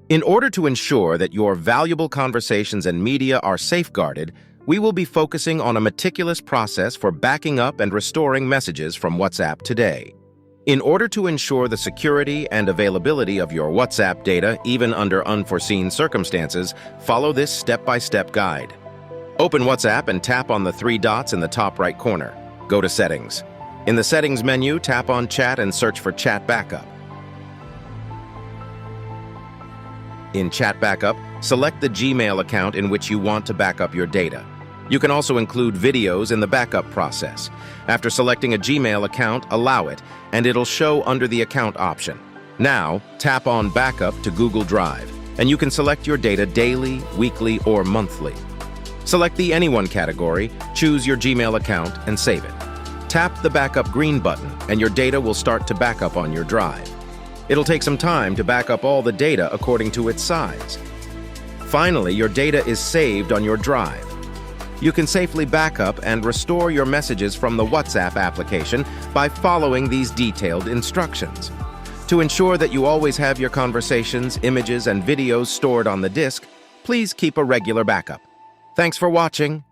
In order to ensure that your valuable conversations and media are safeguarded, we will be focusing on a meticulous process for backing up and restoring messages from WhatsApp today. In order to ensure the security and availability of your WhatsApp data, even under unforeseen circumstances, follow this step-by-step guide. Open WhatsApp and tap on the three dots in the top right corner. Go to Settings. In the Settings menu, tap on Chat and search for Chat Backup. In Chat Backup, select the Gmail account in which you want to back up your data. You can also include videos in the backup process. After selecting a Gmail account, allow it, and it'll show under the account option. Now, tap on Backup to Google Drive, and you can select your data daily, weekly, or monthly. Select the Anyone category, choose your Gmail account, and save it. Tap the Backup green button, and your data will start to back up on your drive. It'll take some time to back up all the data according to its size. Finally, your data is saved on your drive. You can safely back up and restore your messages from the WhatsApp application by following these detailed instructions. To ensure that you always have your conversations, images, and videos stored on the disk, please keep a regular backup. Thanks for watching.